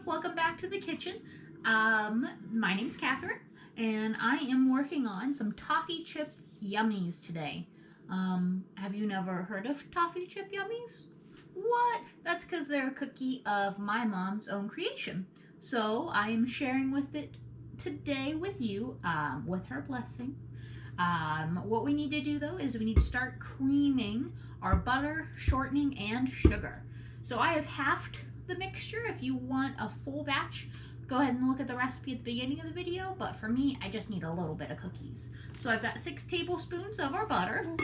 welcome back to the kitchen. My name's Catherine, and I am working on some toffee chip yummies today. Have you never heard of toffee chip yummies? What? That's because they're a cookie of my mom's own creation. So I am sharing with it today with you, with her blessing. What we need to do though is we need to start creaming our butter, shortening, and sugar. So I have halved the mixture. If you want a full batch, go ahead and look at the recipe at the beginning of the video, but for me, I just need a little bit of cookies. So I've got 6 tablespoons of our butter.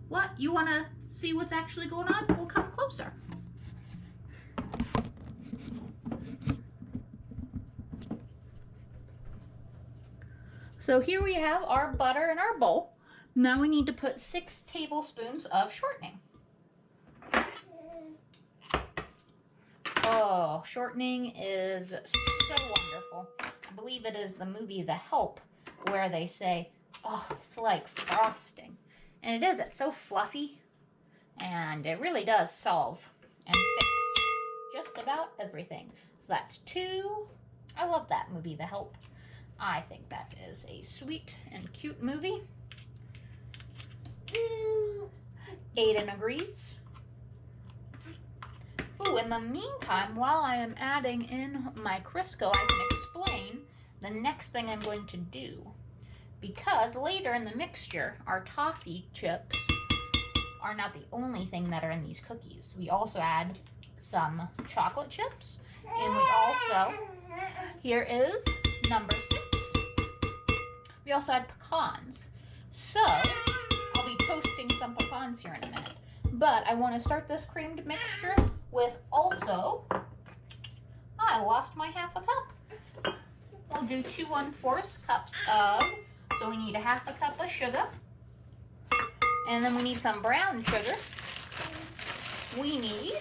What? You want to see what's actually going on? We'll come closer. So here we have our butter in our bowl. Now we need to put 6 tablespoons of shortening. Oh, shortening is so wonderful. I believe it is the movie The Help where they say, oh, it's like frosting. And it is, it's so fluffy. And it really does solve and fix just about everything. So that's 2. I love that movie, The Help. I think that is a sweet and cute movie. 8 agrees. Ooh, in the meantime, while I am adding in my Crisco, I can explain the next thing I'm going to do. Because later in the mixture, our toffee chips are not the only thing that are in these cookies. We also add some chocolate chips. And we also, here is number 6. We also add pecans. So, I'll be toasting some pecans here in a minute. But I want to start this creamed mixture with also, I lost my half a cup. We'll do 2 1/4 cups of, so we need a half a cup of sugar. And then we need some brown sugar. We need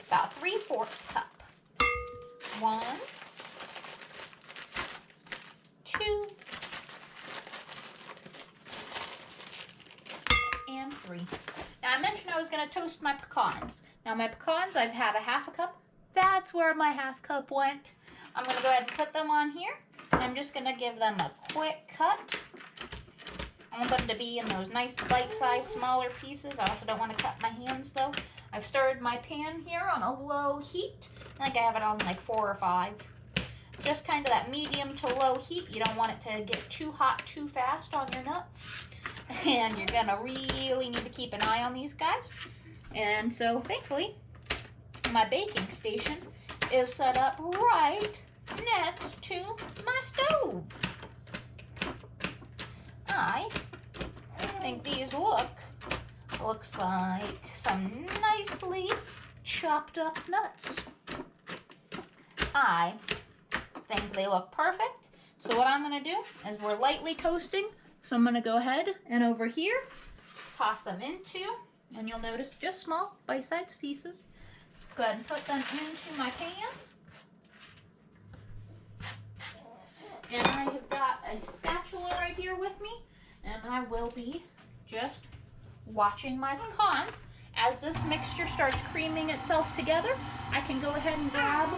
about 3/4 cup. 1, 2, and 3. Now I mentioned I was going to toast my pecans. Now my pecans, I have a half a cup. That's where my half cup went. I'm going to go ahead and put them on here. I'm just going to give them a quick cut. I want them to be in those nice bite-sized smaller pieces. I also don't want to cut my hands though. I've started my pan here on a low heat. I think I have it on like 4 or 5. Just kind of that medium to low heat. You don't want it to get too hot too fast on your nuts. And you're going to really need to keep an eye on these guys. And so thankfully, my baking station is set up right next to my stove. I think these looks like some nicely chopped up nuts. I think they look perfect. So what I'm going to do is we're lightly toasting. So I'm going to go ahead and over here, toss them into, and you'll notice just small bite-sized pieces. Go ahead and put them into my pan. And I have got a spatula right here with me, and I will be just watching my pecans. As this mixture starts creaming itself together, I can go ahead and grab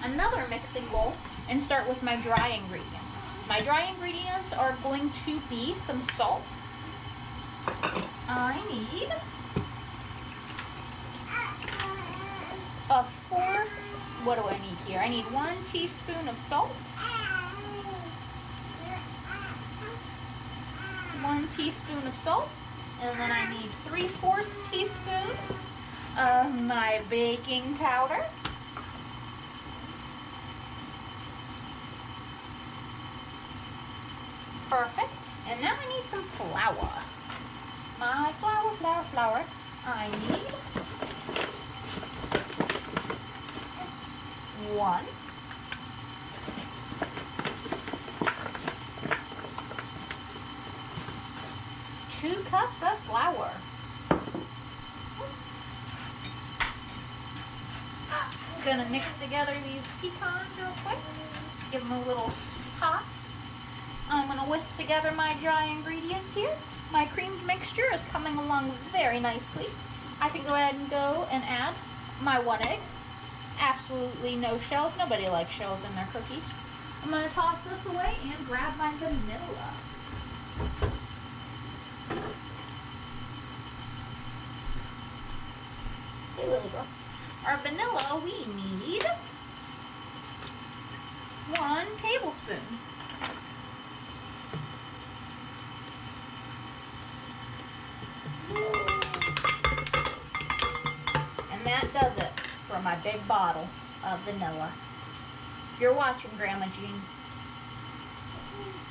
another mixing bowl and start with my dry ingredients. My dry ingredients are going to be some salt. I need a 4th, what do I need here? I need 1 teaspoon of salt. 1 teaspoon of salt. And then I need 3/4 teaspoon of my baking powder. Perfect. And now I need some flour. My flour. I need 1. 2 cups of flour. Gonna mix together these pecans real quick. Give them a little toss. I'm going to whisk together my dry ingredients here. My creamed mixture is coming along very nicely. I can go ahead and add my 1 egg. absolutely no shells. Nobody likes shells in their cookies. I'm going to toss this away and grab my vanilla. Hey, little girl. Our vanilla, we need 1 tablespoon. And that does it for my big bottle of vanilla. If you're watching, Grandma Jean,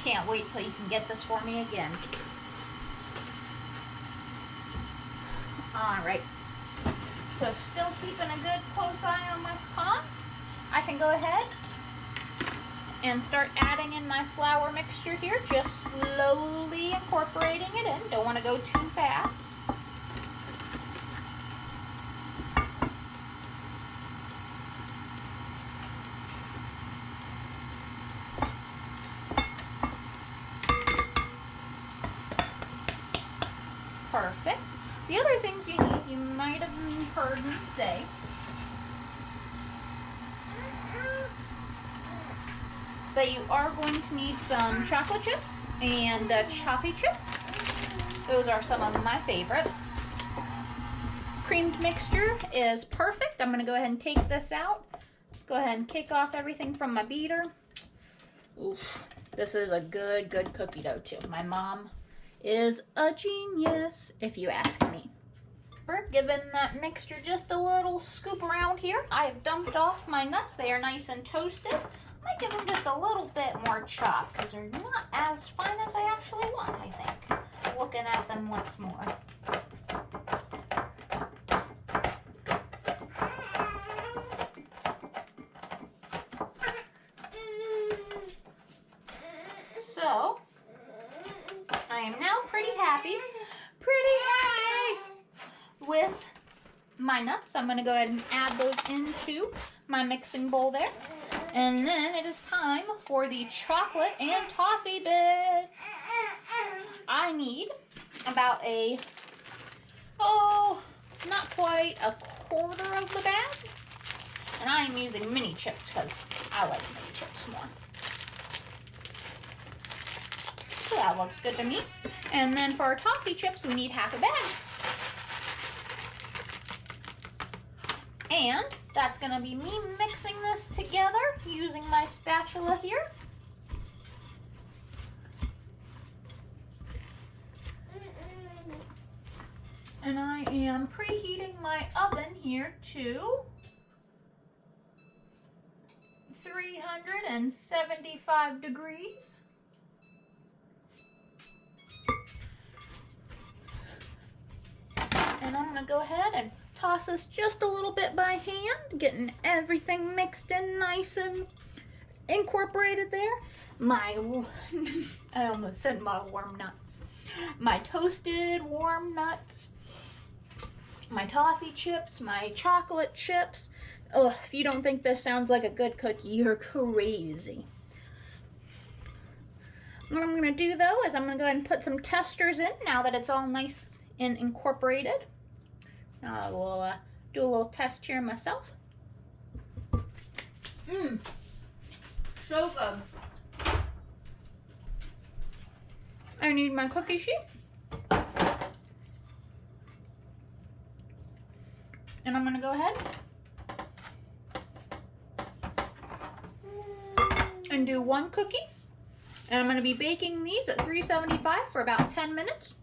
can't wait till you can get this for me again. Alright, so still keeping a good close eye on my pecans, I can go ahead and start adding in my flour mixture here, just slowly incorporating it in. Don't want to go too fast. Perfect. The other things you need, you might have heard me say, that you are going to need some chocolate chips and toffee chips. Those are some of my favorites. Creamed mixture is perfect. I'm going to go ahead and take this out. Go ahead and kick off everything from my beater. Oof, this is a good cookie dough too. My mom is a genius, if you ask me. We're giving that mixture just a little scoop around here. I have dumped off my nuts. They are nice and toasted. I might give them just a little bit more chop because they're not as fine as I actually want, I think. Looking at them once more. So, I am now pretty happy with my nuts. I'm going to go ahead and add those into my mixing bowl there. And then it is time for the chocolate and toffee bits. I need about not quite a quarter of the bag. And I am using mini chips because I like mini chips more. So that looks good to me. And then for our toffee chips, we need half a bag. And that's going to be me mixing this together using my spatula here. And I am preheating my oven here to 375 degrees. And I'm going to go ahead and toss this just a little bit by hand, getting everything mixed in nice and incorporated there. I almost said my warm nuts. My toasted warm nuts, my toffee chips, my chocolate chips. Oh, if you don't think this sounds like a good cookie, you're crazy. What I'm going to do though is I'm going to go ahead and put some testers in now that it's all nice and incorporated. I will do a little test here myself. So good. I need my cookie sheet. And I'm going to go ahead and do 1 cookie. And I'm going to be baking these at 375 for about 10 minutes.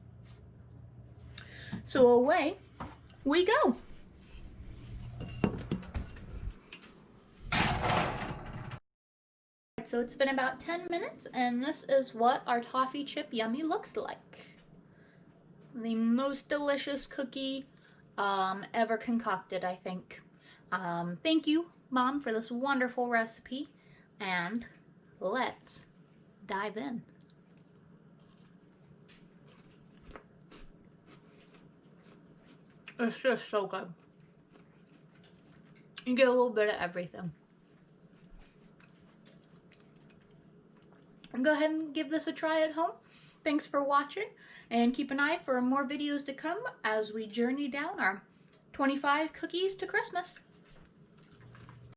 So away we go. So it's been about 10 minutes and this is what our toffee chip yummy looks like. The most delicious cookie ever concocted, I think. Thank you, Mom, for this wonderful recipe, and let's dive in. It's just so good. You get a little bit of everything. Go ahead and give this a try at home. Thanks for watching, and keep an eye for more videos to come as we journey down our 25 cookies to Christmas.